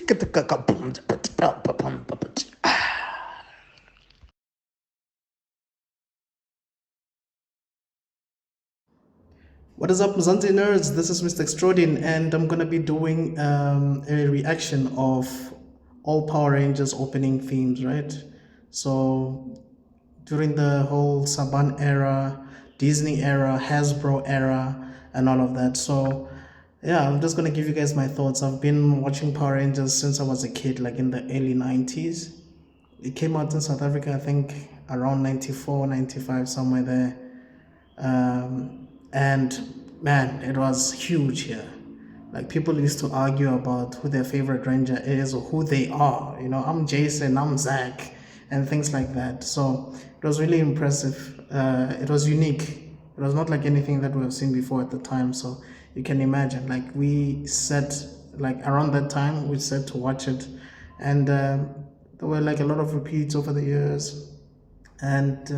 What is up, Mzansinerds? This is Mr. Extraordin, and I'm gonna be doing a reaction of all Power Rangers opening themes, right? So during the whole Saban era, Disney era, Hasbro era, and all of that. So yeah, I'm just gonna give you guys my thoughts. I've been watching Power Rangers since I was a kid, like in the early 90s. It came out in South Africa, I think around 94, 95, somewhere there. And man, it was huge here. Like people used to argue about who their favorite ranger is or who they are. You know, I'm Jason, I'm Zach, and things like that. So it was really impressive. It was unique. It was not like anything that we have seen before at the time. So you can imagine, like we set, like around that time, we set to watch it, and there were like a lot of repeats over the years, and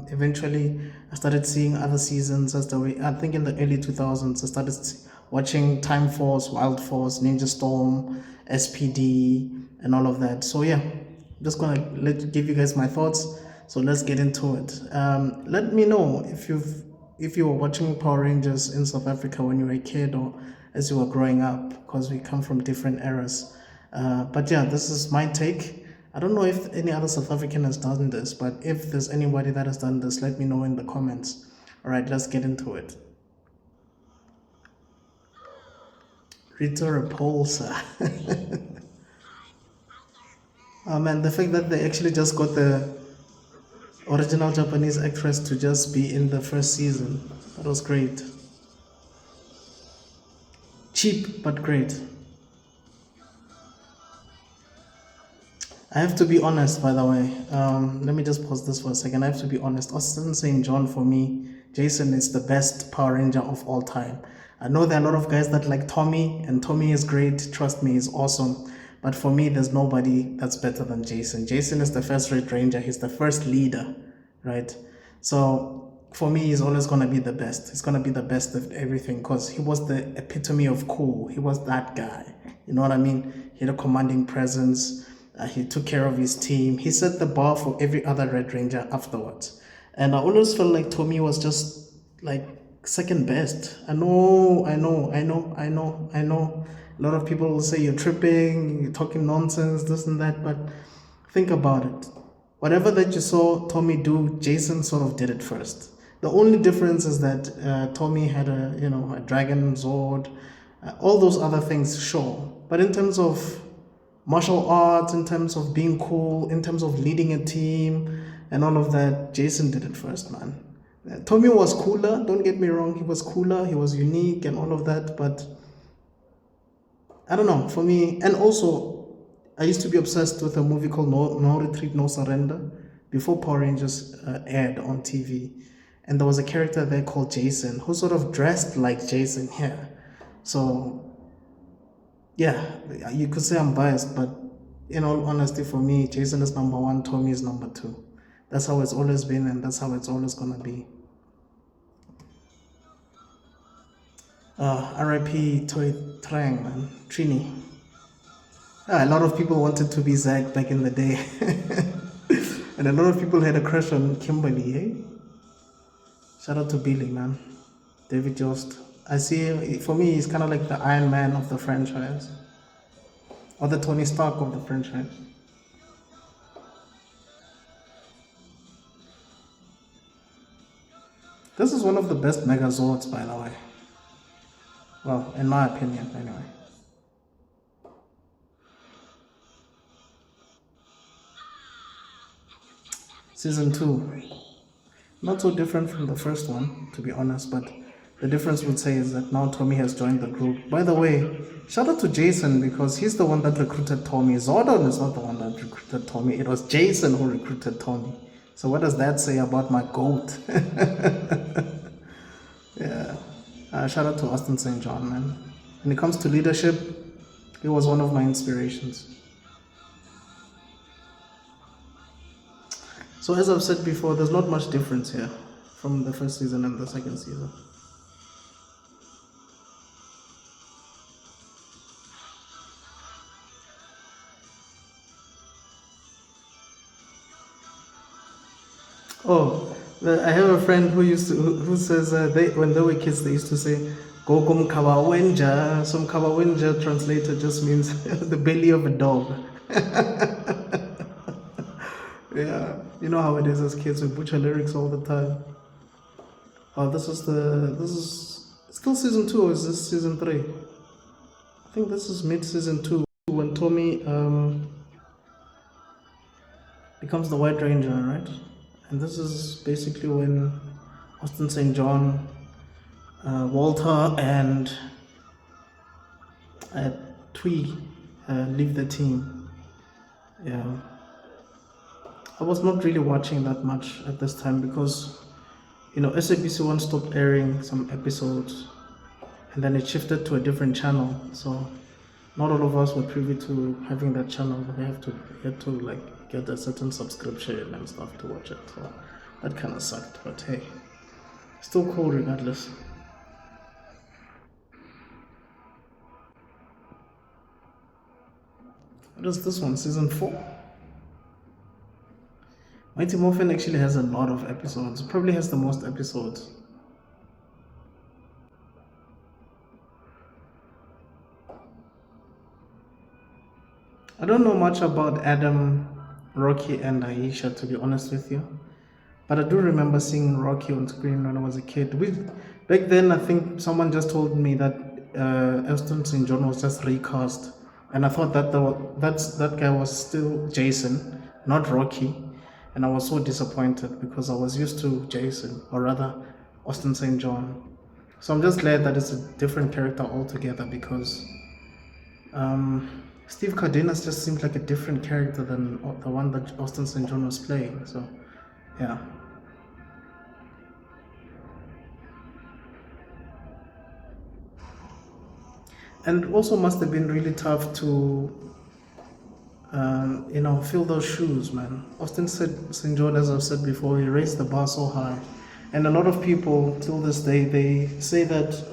eventually I started seeing other seasons as the way. I think in the early 2000s I started watching Time Force, Wild Force, Ninja Storm, SPD, and all of that. So yeah, I'm just gonna give you guys my thoughts. So let's get into it. Let me know if you were watching Power Rangers in South Africa when you were a kid or as you were growing up, because we come from different eras. But yeah, this is my take. I don't know if any other South African has done this, but if there's anybody that has done this, let me know in the comments. All right, let's get into it. Rita Repulsa. Oh man, the fact that they actually just got the original Japanese actress to just be in the first season, that was great. Cheap, but great. I have to be honest, by the way. Let me just pause this for a second. I have to be honest. Austin St. John, for me, Jason is the best Power Ranger of all time. I know there are a lot of guys that like Tommy, and Tommy is great. Trust me, he's awesome. But for me, there's nobody that's better than Jason. Jason is the first Red Ranger. He's the first leader, right? So for me, he's always going to be the best. He's going to be the best of everything because he was the epitome of cool. He was that guy. You know what I mean? He had a commanding presence. He took care of his team. He set the bar for every other Red Ranger afterwards. And I always felt like Tommy was just like second best. I know. A lot of people will say you're tripping, you're talking nonsense, this and that, but think about it. Whatever that you saw Tommy do, Jason sort of did it first. The only difference is that Tommy had a dragon Zord, all those other things, sure. But in terms of martial arts, in terms of being cool, in terms of leading a team, and all of that, Jason did it first, man. Tommy was cooler, don't get me wrong, he was cooler, he was unique and all of that, but I don't know, for me, and also, I used to be obsessed with a movie called No Retreat, No Surrender before Power Rangers aired on TV. And there was a character there called Jason who sort of dressed like Jason here. So yeah, you could say I'm biased, but in all honesty, for me, Jason is number one, Tommy is number two. That's how it's always been, and that's how it's always gonna be. RIP Toy Trang, man. Trini. A lot of people wanted to be Zach back in the day. And a lot of people had a crush on Kimberly, hey? Shout out to Billy, man. David Jost. I see, for me, he's kind of like the Iron Man of the franchise. Or the Tony Stark of the franchise. This is one of the best Megazords, by the way. Well, in my opinion, anyway. Season 2. Not so different from the first one, to be honest, but the difference would say is that now Tommy has joined the group. By the way, shout out to Jason because he's the one that recruited Tommy. Zordon is not the one that recruited Tommy. It was Jason who recruited Tommy. So what does that say about my GOAT? Yeah. Shout out to Austin St. John, man. When it comes to leadership, he was one of my inspirations. So as I've said before, there's not much difference here from the first season and the second season. Oh, I have a friend who says they when they were kids they used to say "Go kum kawawenja." Some kawawenja translated just means the belly of a dog. Yeah, you know how it is as kids. We butcher lyrics all the time. Oh, this is still season 2 or is this season 3? I think this is mid season 2 when Tommy becomes the White Ranger, right? And this is basically when Austin St. John, Walter, and uh, Twee leave the team. Yeah, I was not really watching that much at this time because SABC One stopped airing some episodes, and then it shifted to a different channel. So not all of us were privy to having that channel. We had to like get a certain subscription and stuff to watch it. So that kind of sucked. But hey, still cool regardless. What is this one? Season 4? Mighty Morphin actually has a lot of episodes. It probably has the most episodes. I don't know much about Adam, Rocky, and Aisha, to be honest with you. But I do remember seeing Rocky on screen when I was a kid. Back then, I think someone just told me that Austin St. John was just recast. And I thought that guy was still Jason, not Rocky. And I was so disappointed because I was used to Jason, or rather, Austin St. John. So I'm just glad that it's a different character altogether because Steve Cardenas just seemed like a different character than the one that Austin St. John was playing. So, yeah. And also must have been really tough to, fill those shoes, man. Austin St. John, as I've said before, he raised the bar so high. And a lot of people, till this day, they say that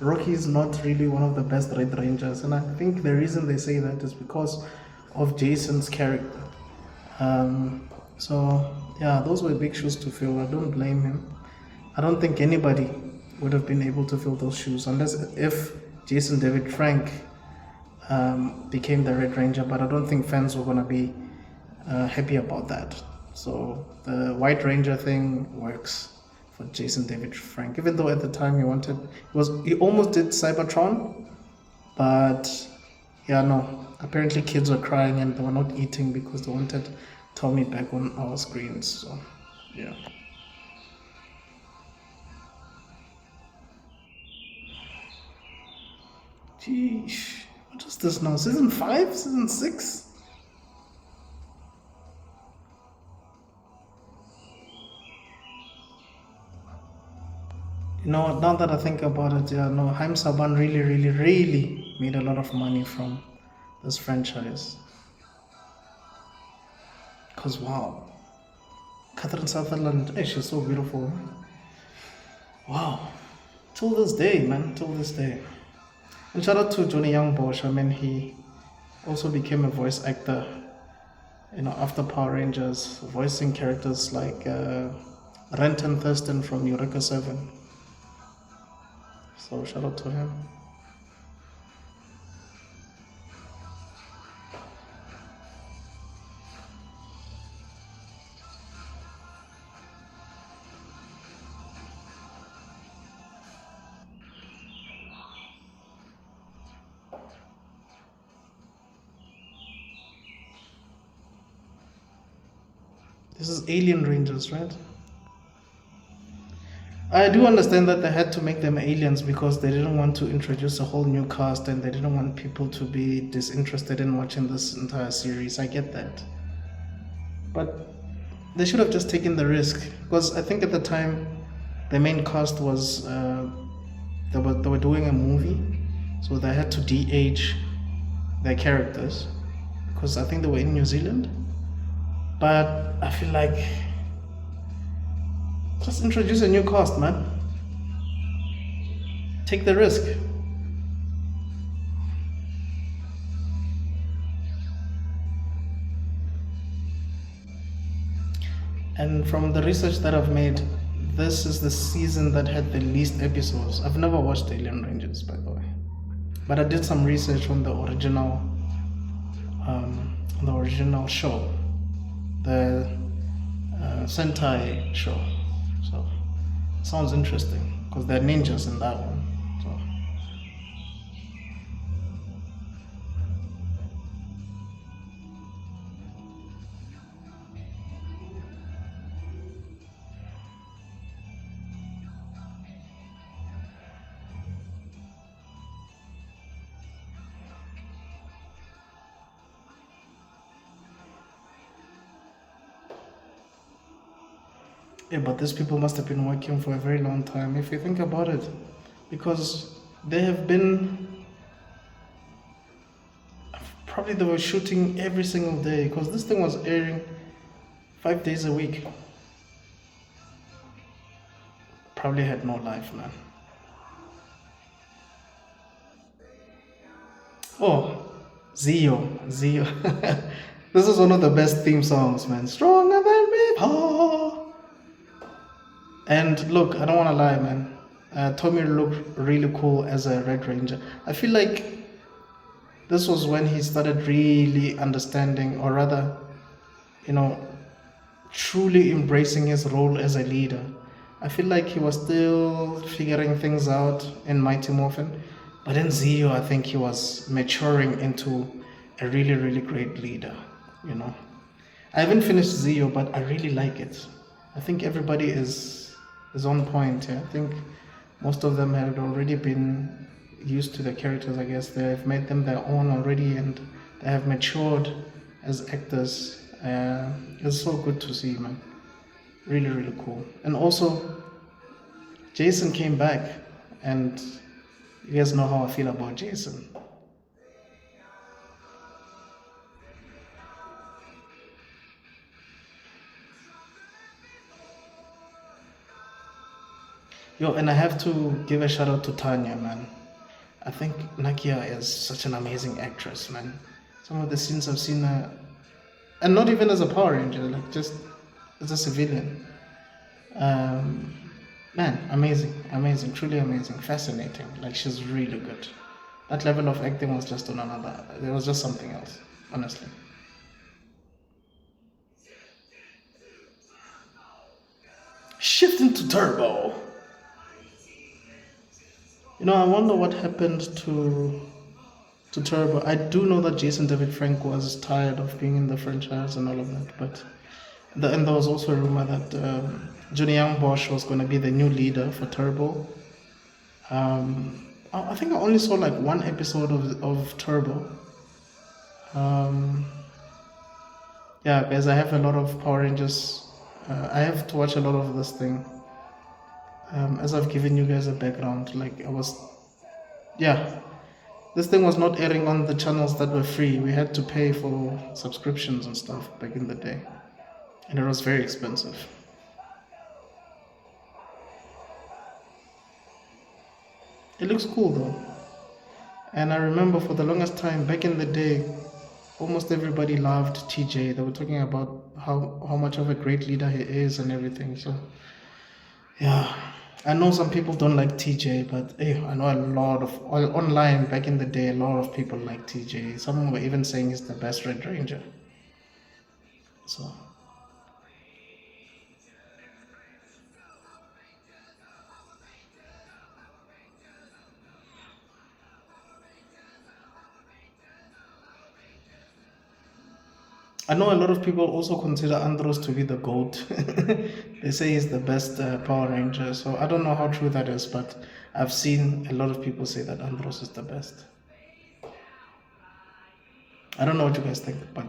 Rocky is not really one of the best Red Rangers. And I think the reason they say that is because of Jason's character. So, yeah, those were big shoes to fill. I don't blame him. I don't think anybody would have been able to fill those shoes unless if Jason David Frank became the Red Ranger, but I don't think fans were going to be happy about that. So the White Ranger thing works for Jason David Frank, even though at the time he almost did Cybertron, but yeah, no. Apparently kids were crying and they were not eating because they wanted Tommy back on our screens. So yeah. Geesh, what is this now? Season 5? Season 6? Now that I think about it, yeah, no, Haim Saban really, really, really made a lot of money from this franchise. Because, wow, Catherine Sutherland, she's so beautiful. Wow. Till this day, man, till this day. And shout out to Johnny Young Bosch. I mean, he also became a voice actor, after Power Rangers, voicing characters like Renton Thurston from Eureka 7. So shout out to him. This is Alien Rangers, right? I do understand that they had to make them aliens because they didn't want to introduce a whole new cast and they didn't want people to be disinterested in watching this entire series. I get that. But they should have just taken the risk because I think at the time the main cast was they were doing a movie, so they had to de-age their characters because I think they were in New Zealand. But I feel like just introduce a new cast, man. Take the risk. And from the research that I've made, this is the season that had the least episodes. I've never watched Alien Rangers, by the way, but I did some research on the original show, the Sentai show. So sounds interesting because they're ninjas in that one. So yeah, but these people must have been working for a very long time if you think about it, because they have been, probably they were shooting every single day because this thing was airing 5 days a week. Probably had no life, man. Oh, Zio. This is one of the best theme songs, man. Stronger than before. And look, I don't want to lie, man. Tommy looked really cool as a Red Ranger. I feel like this was when he started really understanding, or rather, you know, truly embracing his role as a leader. I feel like he was still figuring things out in Mighty Morphin, but in Zio, I think he was maturing into a really, really great leader. You know, I haven't finished Zio, but I really like it. I think everybody is on point. Yeah? I think most of them had already been used to the characters. I guess they have made them their own already, and they have matured as actors. It's so good to see, man. Really, really cool. And also, Jason came back, and you guys know how I feel about Jason. Yo, and I have to give a shout out to Tanya, man. I think Nakia is such an amazing actress, man. Some of the scenes I've seen her, and not even as a Power Ranger, like just as a civilian. Man, amazing, truly amazing, fascinating. Like she's really good. That level of acting was just on another. There was just something else, honestly. Shifting to Turbo. You know, I wonder what happened to Turbo. I do know that Jason David Frank was tired of being in the franchise and all of that, but and there was also a rumor that Johnny Young Bosch was going to be the new leader for Turbo. I think I only saw like one episode of Turbo. Yeah, guys, I have a lot of Power Rangers. I have to watch a lot of this thing. As I've given you guys a background, like this thing was not airing on the channels that were free. We had to pay for subscriptions and stuff back in the day, and it was very expensive. It looks cool though, and I remember for the longest time back in the day, almost everybody loved TJ. They were talking about how much of a great leader he is and everything. So yeah, I know some people don't like TJ, but hey, I know a lot of online back in the day. A lot of people like TJ. Some were even saying he's the best Red Ranger. So I know a lot of people also consider Andros to be the GOAT. They say he's the best Power Ranger. So I don't know how true that is, but I've seen a lot of people say that Andros is the best. I don't know what you guys think, but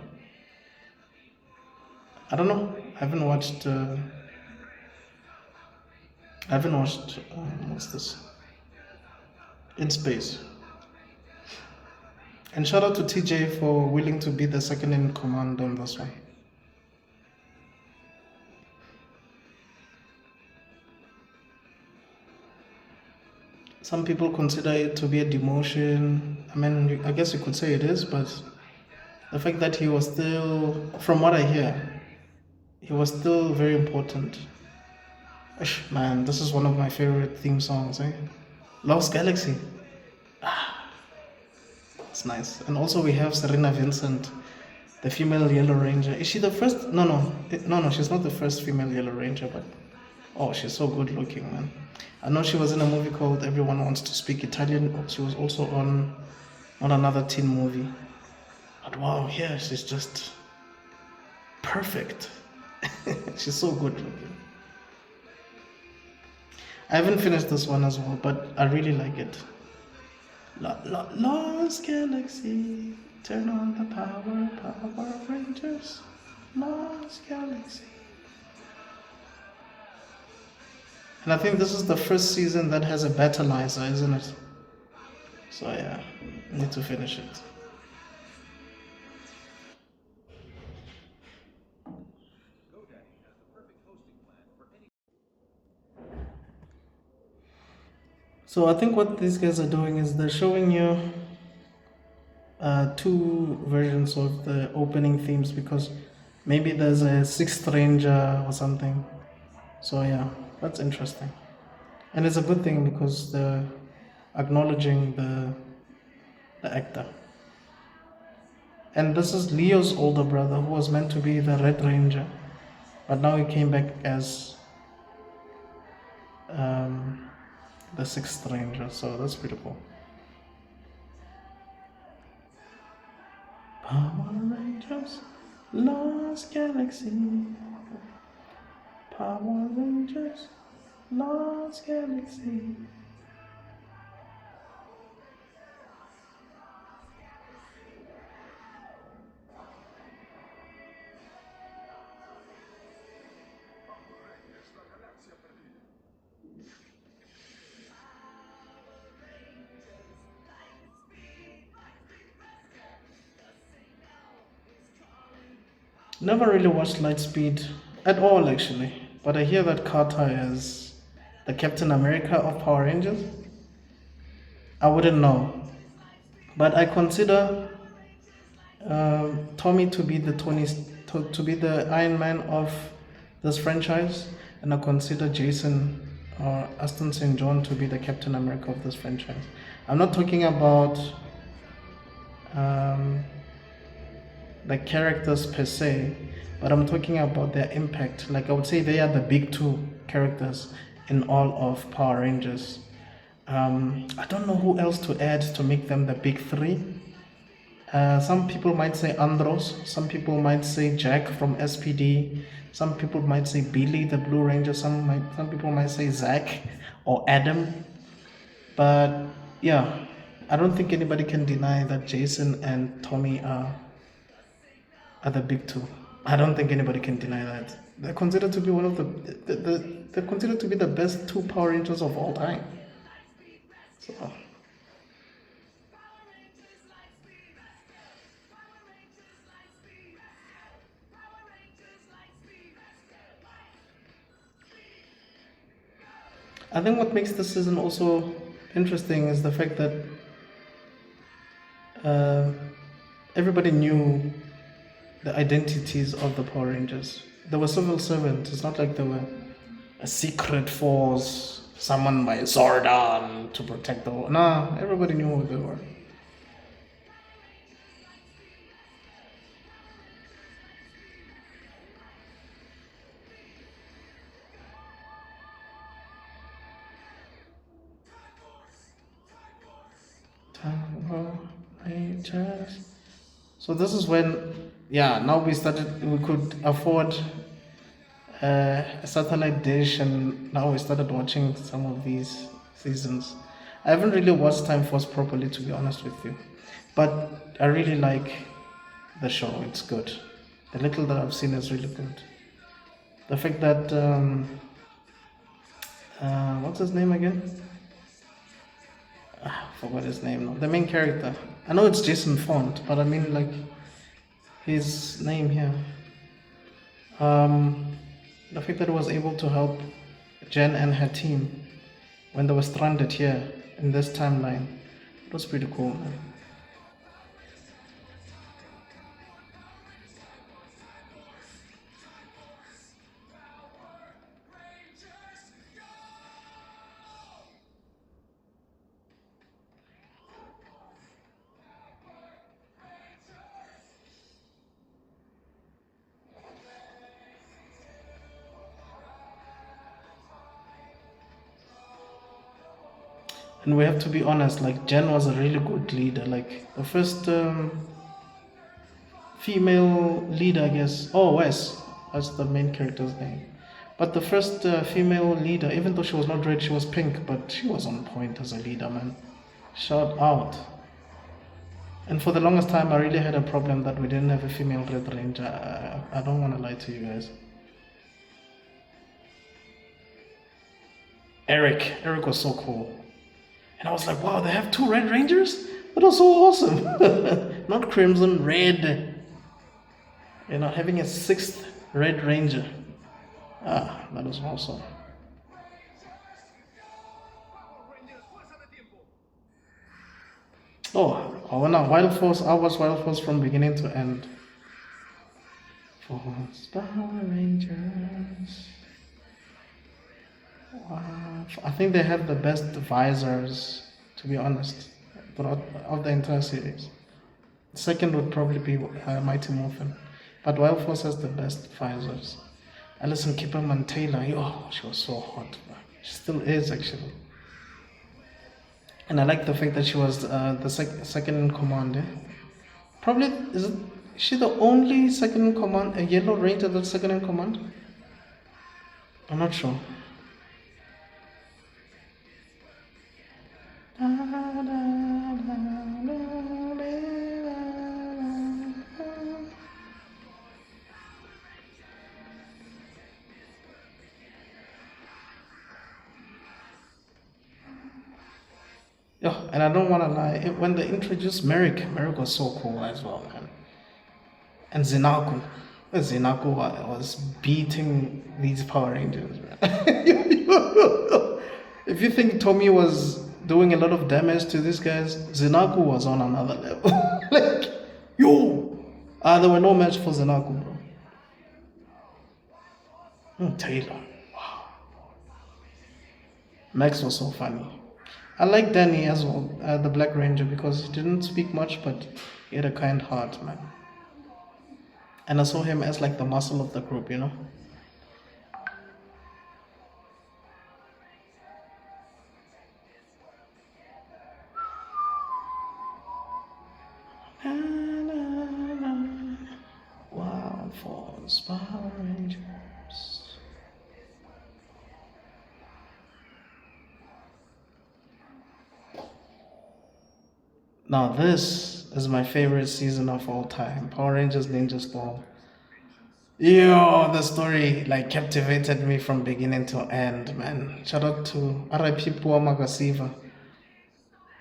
I don't know. I haven't watched. What's this? In Space. And shout out to TJ for willing to be the second in command on this one. Some people consider it to be a demotion. I mean, I guess you could say it is, but the fact that he was still, from what I hear, he was still very important. Man, this is one of my favorite theme songs, eh? Lost Galaxy. It's nice. And also we have Serena Vincent, the female Yellow Ranger. Is she the first? No, she's not the first female Yellow Ranger, but oh, she's so good looking, man. I know she was in a movie called Everyone Wants to Speak Italian. She was also on another teen movie. But wow, yeah, she's just perfect. She's so good looking. I haven't finished this one as well, but I really like it. Lost Galaxy, turn on the Power Rangers. Lost Galaxy. And I think this is the first season that has a battleizer, isn't it? So yeah, I need to finish it. So I think what these guys are doing is they're showing you two versions of the opening themes, because maybe there's a sixth ranger or something. So yeah, that's interesting. And it's a good thing because they're acknowledging the actor. And this is Leo's older brother, who was meant to be the Red Ranger, but now he came back as the sixth ranger, so that's pretty cool. Power Rangers, Lost Galaxy. Power Rangers, Lost Galaxy. Never really watched Lightspeed at all, actually. But I hear that Carter is the Captain America of Power Rangers. I wouldn't know, but I consider Tommy to be the Iron Man of this franchise, and I consider Jason or Aston St. John to be the Captain America of this franchise. I'm not talking about the characters per se, but I'm talking about their impact. Like I would say they are the big two characters in all of Power Rangers. I don't know who else to add to make them the big three. Some people might say Andros, some people might say Jack from SPD, some people might say Billy the Blue Ranger, some people might say Zach or Adam. But yeah, I don't think anybody can deny that Jason and Tommy are the big two. I don't think anybody can deny that. They're considered to be one of they're considered to be the best two Power Rangers of all time. So I think what makes this season also interesting is the fact that everybody knew the identities of the Power Rangers. They were civil servants. It's not like they were a secret force summoned by Zordon to protect the world. Nah, everybody knew who they were. So this is when, yeah, now we could afford a satellite dish, and now we started watching some of these seasons. I haven't really watched Time Force properly, to be honest with you, but I really like the show. It's good. The little that I've seen is really good. The fact that what's his name again? I forgot his name now. The main character. I know it's Jason Font, but I mean like his name here. The fact that he was able to help Jen and her team when they were stranded here in this timeline, it was pretty cool, man. And we have to be honest, like Jen was a really good leader. Like the first female leader, I guess. Oh, Wes, that's the main character's name. But the first female leader, even though she was not red, she was pink, but she was on point as a leader, man. Shout out. And for the longest time, I really had a problem that we didn't have a female Red Ranger. I don't want to lie to you guys. Eric was so cool. And I was like, wow, they have 2 Red Rangers? That was so awesome. Not Crimson, Red. You know, having a 6th Red Ranger. Ah, that was awesome. Oh no, Wild Force, I was Wild Force from beginning to end. Force Power Rangers. Wow. I think they have the best visors, to be honest, throughout of the entire series. Second would probably be Mighty Morphin, but Wild Force has the best visors. Alison Kipperman Taylor, she was so hot. She still is actually. And I like the fact that she was the second in command. Eh? Probably is she the only second in command, a Yellow Ranger that's second in command? I'm not sure. Yeah, and I don't want to lie. When they introduced Merrick was so cool as well, man. And Zenaku. Zenaku was beating these Power Rangers, man. If you think Tommy was doing a lot of damage to these guys, Zenaku was on another level. Like, there were no match for Zenaku, bro. Taylor. Wow. Max was so funny. I like Danny as well, the Black Ranger, because he didn't speak much, but he had a kind heart, man. And I saw him as like the muscle of the group, you know? Wild Force Power Rangers. Now this is my favorite season of all time, Power Rangers Ninja Storm. The story like captivated me from beginning to end, man. Shout out to R.I.P. Pua Magasiva.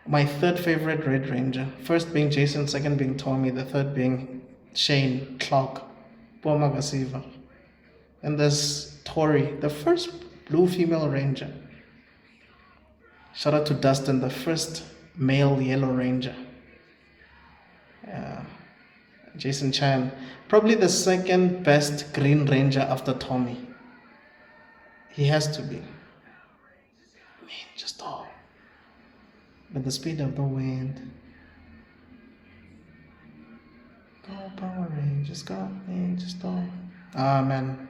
My third favorite Red Ranger. First being Jason, second being Tommy, the third being Shane Clark, Pua Magasiva. And there's Tori, the first blue female ranger. Shout out to Dustin, the first male Yellow Ranger. Jason Chan, probably the second best Green Ranger after Tommy. He has to be. Just all. With the speed of the wind. Go Power Rangers, go Ninja Storm. Man.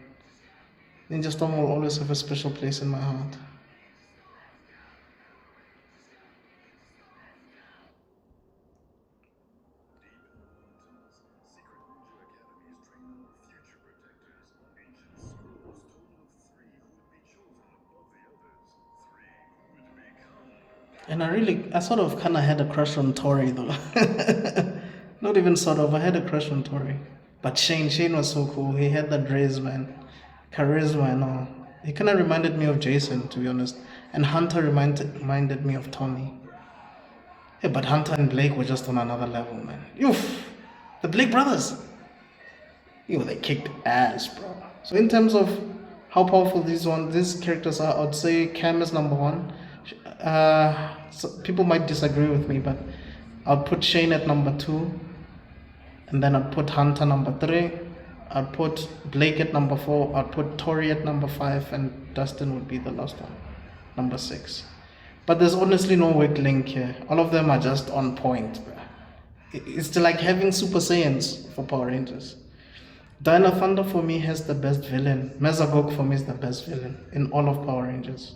Ninja Storm will always have a special place in my heart. And I sort of kind of had a crush on Tori though. Not even sort of, I had a crush on Tori. But Shane was so cool. He had that raise, man. Charisma and all. He kind of reminded me of Jason, to be honest. And Hunter reminded me of Tommy. Yeah, but Hunter and Blake were just on another level, man. The Blake brothers. They kicked ass, bro. So in terms of how powerful these characters are, I'd say Cam is number 1. So people might disagree with me, but I'll put Shane at number 2, and then I'd put Hunter number 3, I'd put Blake at number 4, I'd put Tori at number 5, and Dustin would be the last one, number 6. But there's honestly no weak link here. All of them are just on point. It's like having Super Saiyans for Power Rangers. Dino Thunder for me has the best villain. Mezagok for me is the best villain in all of Power Rangers.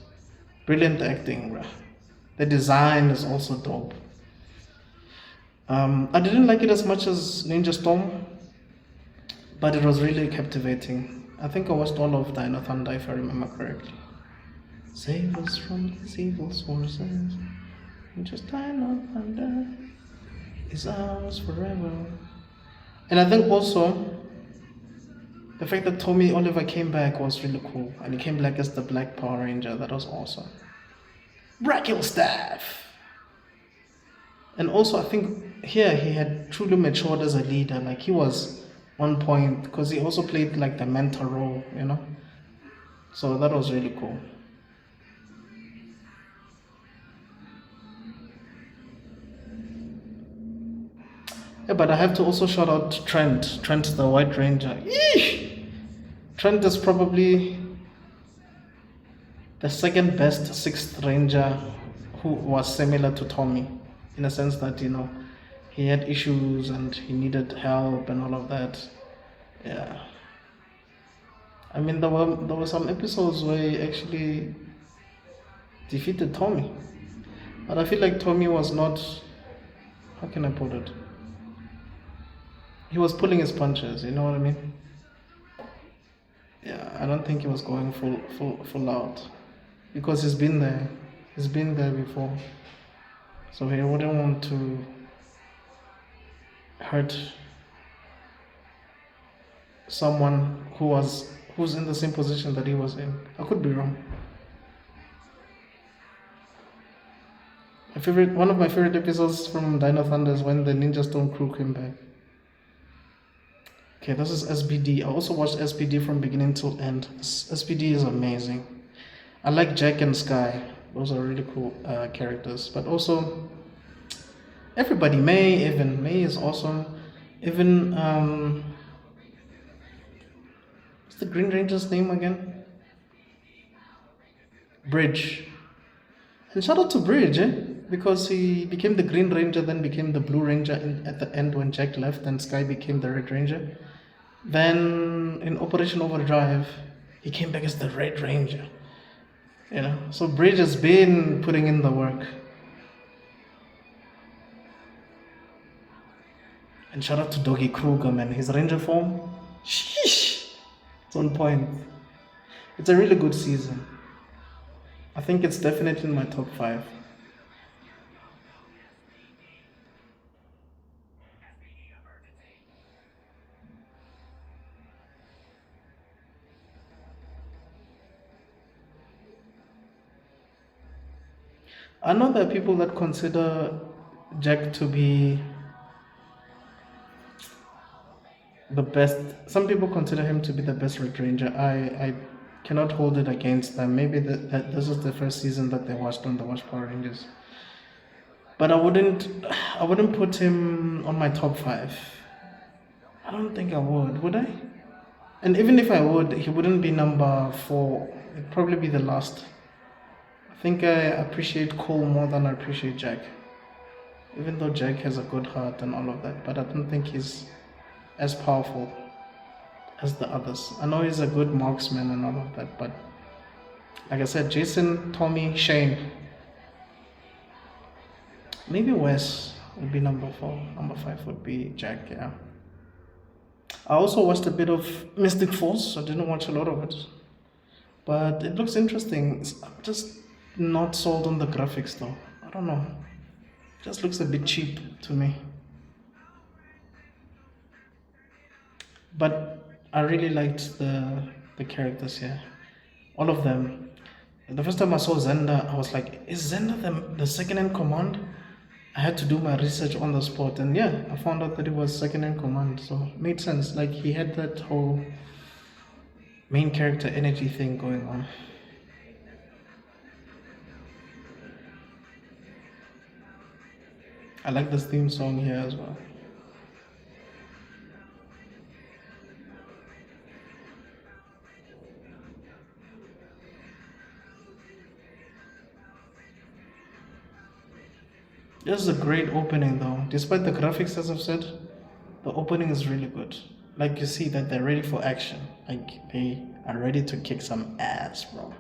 Brilliant acting, bruh. The design is also dope. I didn't like it as much as Ninja Storm, but it was really captivating. I think I watched all of Dino Thunder if I remember correctly. Save us from these evil forces, and just Dino Thunder is ours forever. And I think also the fact that Tommy Oliver came back was really cool, and he came back as the Black Power Ranger. That was awesome. Brachiostaff. And also, I think here he had truly matured as a leader. Like he was on point because he also played like the mentor role, you know. So that was really cool. Yeah, but I have to also shout out Trent. Trent, the White Ranger. Eesh! Trent is probably the second best Sixth Ranger who was similar to Tommy, in a sense that, you know, he had issues and he needed help and all of that. Yeah. I mean, there were some episodes where he actually defeated Tommy. But I feel like Tommy was not, how can I put it? He was pulling his punches, you know what I mean? Yeah, I don't think he was going full out. Because he's been there. He's been there before. So he wouldn't want to hurt someone who's in the same position that he was in. I could be wrong. One of my favorite episodes from Dino Thunder is when the Ninja Storm crew came back. Okay, this is SBD. I also watched SBD from beginning till end. SBD is amazing. I like Jack and Sky. Those are really cool characters. But also, everybody. May is awesome. Even what's the Green Ranger's name again? Bridge. And shout out to Bridge, because he became the Green Ranger, then became the Blue Ranger at the end when Jack left, and Sky became the Red Ranger. Then in Operation Overdrive, he came back as the Red Ranger. You know, so Bridge has been putting in the work. And shout out to Doggy Kruger, man. His Ranger form, sheesh, it's on point. It's a really good season. I think it's definitely in my top 5. I know there are people that consider Jack to be the best. Some people consider him to be the best Red Ranger. I cannot hold it against them. Maybe that this is the first season that they watched on the Watch Power Rangers. But I wouldn't put him on my top 5. I don't think I would I? And even if I would, he wouldn't be number 4. It'd probably be the last. I think I appreciate Cole more than I appreciate Jack. Even though Jack has a good heart and all of that, but I don't think he's as powerful as the others. I know he's a good marksman and all of that, but like I said, Jason, Tommy, Shane. Maybe Wes would be number 4. Number 5 would be Jack, yeah. I also watched a bit of Mystic Force. I didn't watch a lot of it, but it looks interesting. I'm just not sold on the graphics though. I don't know. It just looks a bit cheap to me. But I really liked the characters here. All of them. The first time I saw Zenda, I was like, is Zenda the second in command? I had to do my research on the spot, and yeah, I found out that it was second in command, so it made sense. Like, he had that whole main character energy thing going on. I like this theme song here as well. This is a great opening though. Despite the graphics, as I've said, the opening is really good. Like, you see that they're ready for action. Like, they are ready to kick some ass, bro.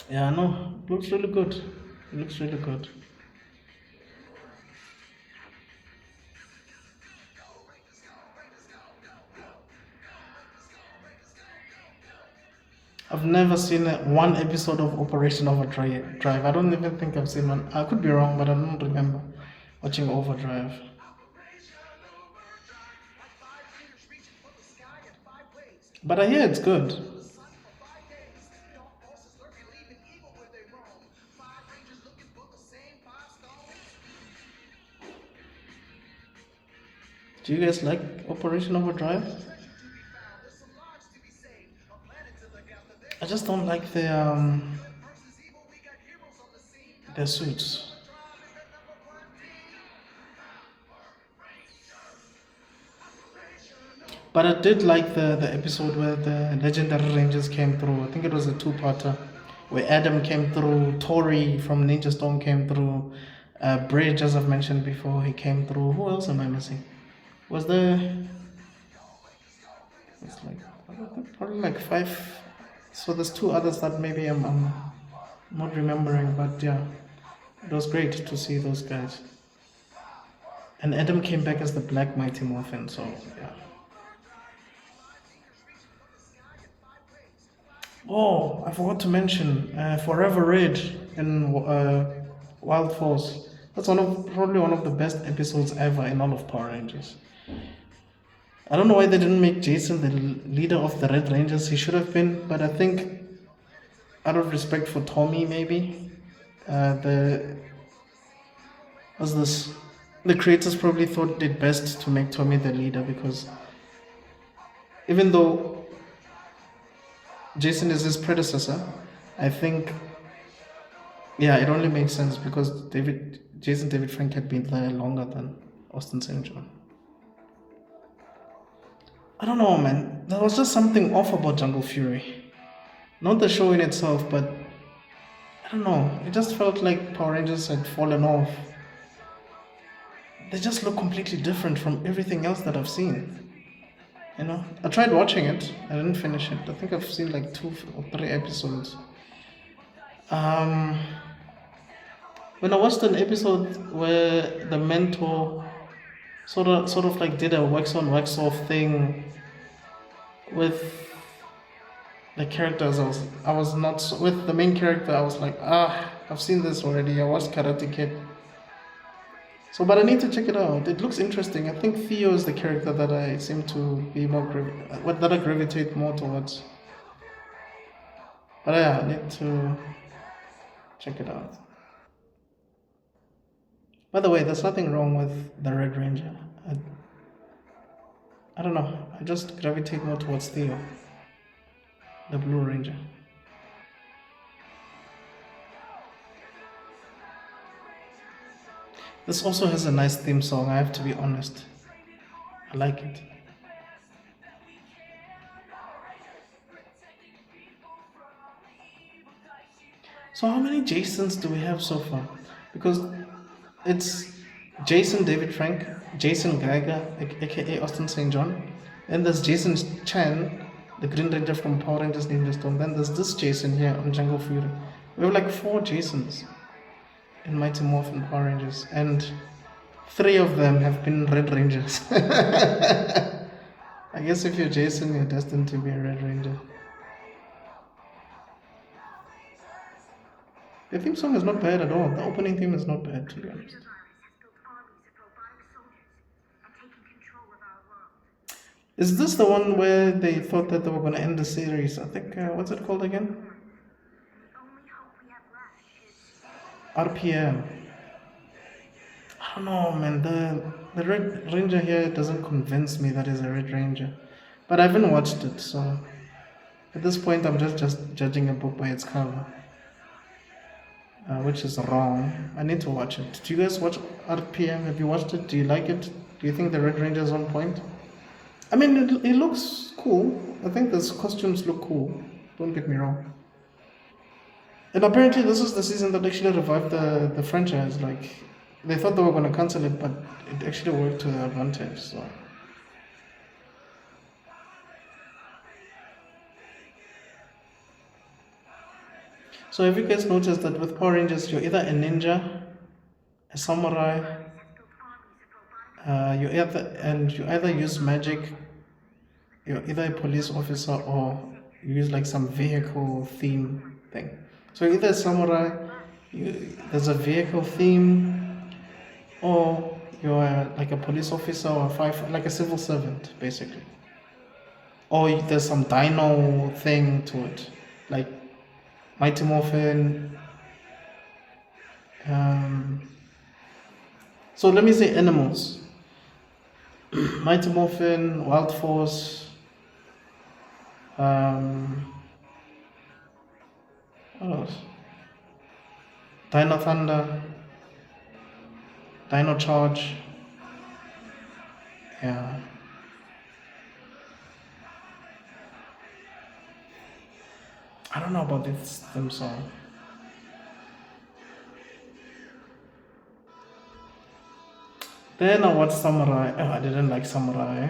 Yeah, no, it looks really good. It looks really good. I've never seen one episode of Operation Overdrive. I don't even think I've seen one. I could be wrong, but I don't remember watching Overdrive. But I hear it's good. Do you guys like Operation Overdrive? I just don't like their suits. But I did like the episode where the legendary rangers came through. I think it was a two-parter where Adam came through, Tori from Ninja Storm came through, Bridge, as I've mentioned before, he came through. Who else am I missing? Was there? It's like probably like five. So there's two others that maybe I'm not remembering, but yeah, it was great to see those guys. And Adam came back as the Black Mighty Morphin, so yeah. Oh, I forgot to mention Forever Red in Wild Force. That's probably one of the best episodes ever in all of Power Rangers. I don't know why they didn't make Jason the leader of the Red Rangers. He should have been, but I think out of respect for Tommy, maybe the was this the creators probably thought it best to make Tommy the leader because even though Jason is his predecessor, I think yeah, it only made sense because Jason David Frank had been there longer than Austin St. John. I don't know, man. There was just something off about Jungle Fury. Not the show in itself, but I don't know. It just felt like Power Rangers had fallen off. They just look completely different from everything else that I've seen. You know, I tried watching it. I didn't finish it. I think I've seen like 2 or 3 episodes. Um, when I watched an episode where the mentor sort of like did a wax on wax off thing with the characters, I was not with the main character. I was like, I've seen this already. I watched Karate Kid, so but I need to check it out. It looks interesting. I think Theo is the character that I seem to be that I gravitate more towards. But yeah, I need to check it out. By the way, there's nothing wrong with the Red Ranger. I don't know. I just gravitate more towards Theo, the Blue Ranger. This also has a nice theme song, I have to be honest. I like it. So how many Jasons do we have so far? Because it's Jason David Frank, Jason Geiger, aka Austin St. John. Then there's Jason Chan, the Green Ranger from Power Rangers Ninja Storm. Then there's this Jason here on Jungle Fury. We have like 4 Jasons in Mighty Morphin Power Rangers, and 3 of them have been Red Rangers. I guess if you're Jason, you're destined to be a Red Ranger. The theme song is not bad at all. The opening theme is not bad, to be honest. Is this the one where they thought that they were going to end the series? I think, what's it called again? RPM. I don't know, man. The Red Ranger here doesn't convince me that he's a Red Ranger. But I haven't watched it, so at this point I'm just judging a book by its cover. Which is wrong. I need to watch it. Do you guys watch RPM? Have you watched it? Do you like it? Do you think the Red Ranger is on point? I mean, it looks cool. I think the costumes look cool. Don't get me wrong. And apparently this is the season that actually revived the franchise. Like, they thought they were going to cancel it, but it actually worked to their advantage. So have you guys noticed that with Power Rangers, you're either a ninja, a samurai, you either use magic, you're either a police officer, or you use like some vehicle theme thing. So either a samurai, there's a vehicle theme, or you're like a police officer or like a civil servant, basically. Or there's some dino thing to it, like Mighty Morphin. So let me say animals. Mighty Morphin, Wild Force, what else? Dino Thunder, Dino Charge. Yeah. I don't know about this theme song. Then I watched Samurai. Oh, I didn't like Samurai.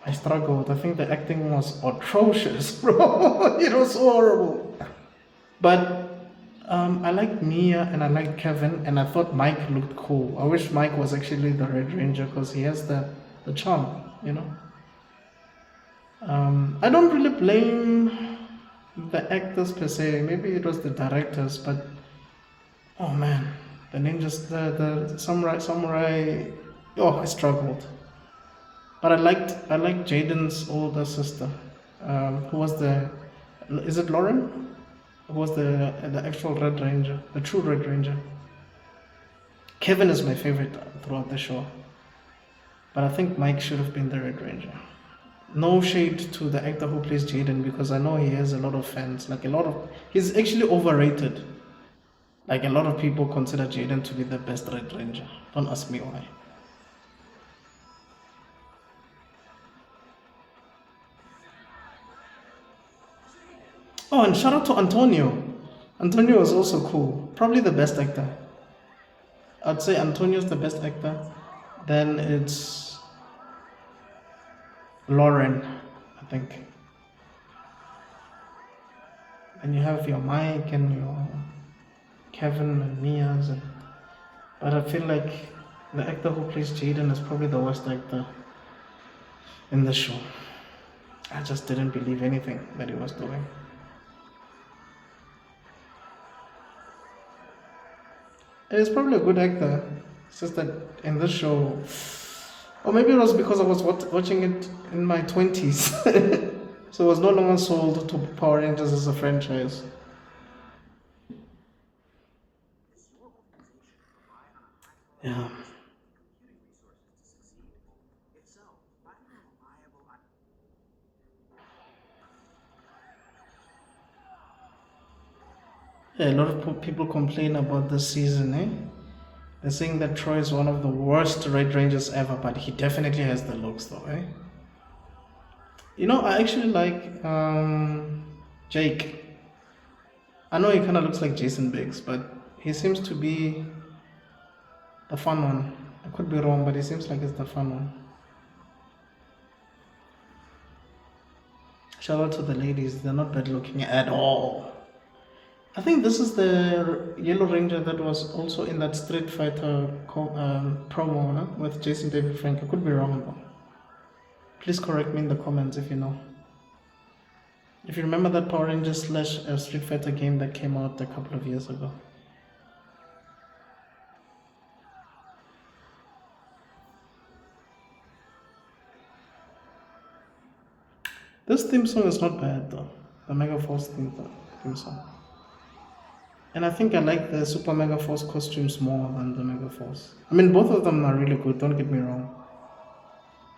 I struggled. I think the acting was atrocious, bro. It was horrible. But I liked Mia and I liked Kevin, and I thought Mike looked cool. I wish Mike was actually the Red Ranger because he has the charm, you know. I don't really blame the actors per se. Maybe it was the directors, but oh man, the ninjas, the samurai. Oh, I struggled. But I liked Jaden's older sister, who was is it Lauren? Who was the actual Red Ranger, the true Red Ranger. Kevin is my favorite throughout the show, but I think Mike should have been the Red Ranger. No shade to the actor who plays Jaden, because I know he has a lot of fans. He's actually overrated. Like a lot of people consider Jaden to be the best Red Ranger. Don't ask me why. Oh, and shout out to Antonio. Antonio was also cool. Probably the best actor. I'd say Antonio's the best actor. Then it's Lauren, I think. And you have your Mike and your Kevin and Mia's. But I feel like the actor who plays Jaden is probably the worst actor in the show. I just didn't believe anything that he was doing. He's probably a good actor. It's just that in this show, or maybe it was because I was watching it in my 20s. So I was no longer sold to Power Rangers as a franchise. Yeah. Yeah, a lot of people complain about this season, eh? They're saying that Troy is one of the worst Red Rangers ever, but he definitely has the looks though, eh? You know, I actually like Jake. I know he kind of looks like Jason Biggs, but he seems to be the fun one. I could be wrong, but he seems like it's the fun one. Shout out to the ladies, they're not bad looking at all. I think this is the Yellow Ranger that was also in that Street Fighter promo, no? With Jason David Frank. I could be wrong though. Please correct me in the comments if you know. If you remember that Power Rangers / Street Fighter game that came out a couple of years ago. This theme song is not bad though. The Mega Force theme song. And I think I like the Super Mega Force costumes more than the Mega Force. I mean, both of them are really good, don't get me wrong.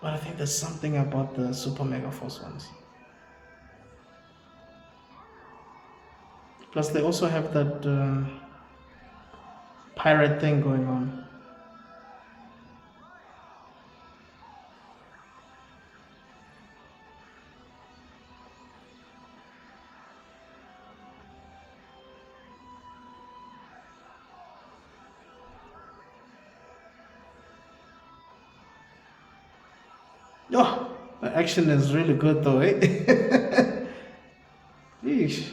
But I think there's something about the Super Mega Force ones. Plus, they also have that pirate thing going on. Oh, the action is really good though, eh? Yeesh.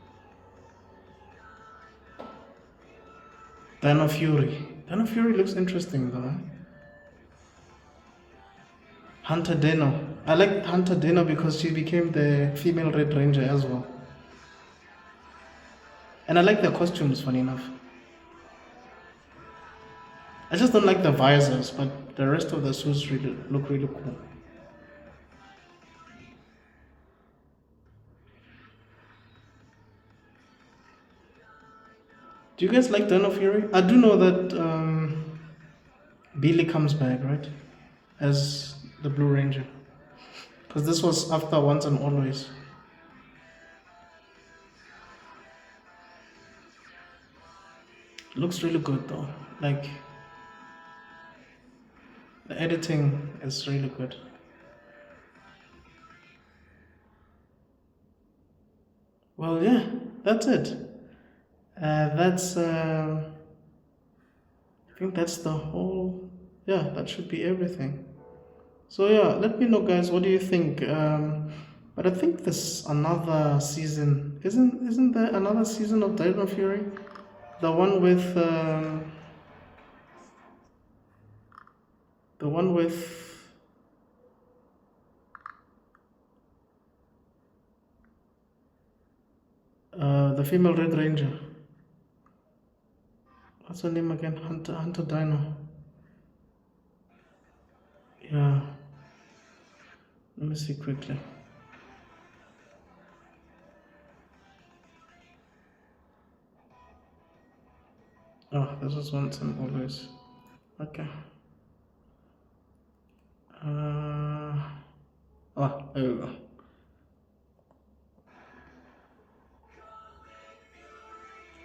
Dino Fury. Dino Fury looks interesting though. Hunter Deno. I like Hunter Deno because she became the female Red Ranger as well. And I like their costumes, funny enough. I just don't like the visors, but the rest of the suits really look really cool. Do you guys like Dino Fury? I do know that Billy comes back, right? As the Blue Ranger. Because this was after Once and Always. Looks really good though. Like, the editing is really good. Well, yeah, that's it. I think that's the whole, yeah, that should be everything. So yeah, let me know guys, what do you think? But I think there's another season. Isn't there another season of Dino Fury? The one with the female Red Ranger. What's her name again? Hunter Dino. Yeah. Let me see quickly. Oh, this is Once and Always. Okay. Oh, there we go.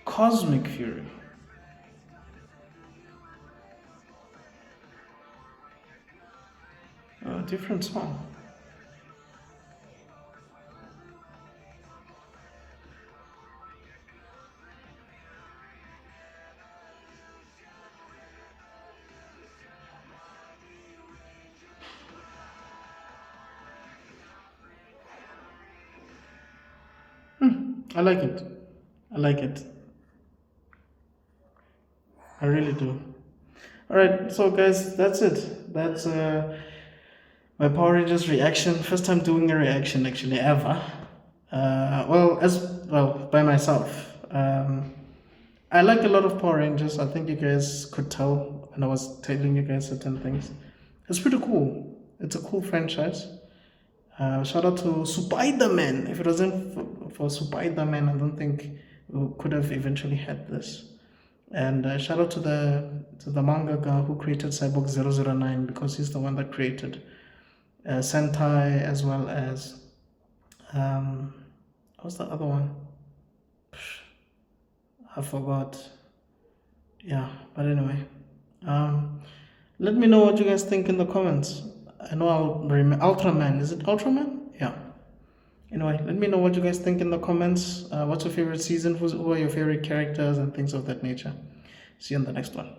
Cosmic Fury. Different song. I like it. I like it. I really do. Alright, so guys, that's it. That's my Power Rangers reaction. First time doing a reaction actually ever. Well, by myself. I like a lot of Power Rangers. I think you guys could tell when I was telling you guys certain things. It's pretty cool. It's a cool franchise. Shout out to Spider-Man. If it wasn't for Spider-Man, I don't think we could have eventually had this. And shout out to the mangaka who created Cyborg 009 because he's the one that created Sentai as well as what's the other one? I forgot. Yeah, but anyway, let me know what you guys think in the comments. I know I'll remember Ultraman. Is it Ultraman? Yeah. Anyway, let me know what you guys think in the comments. What's your favorite season? Who are your favorite characters and things of that nature? See you on the next one.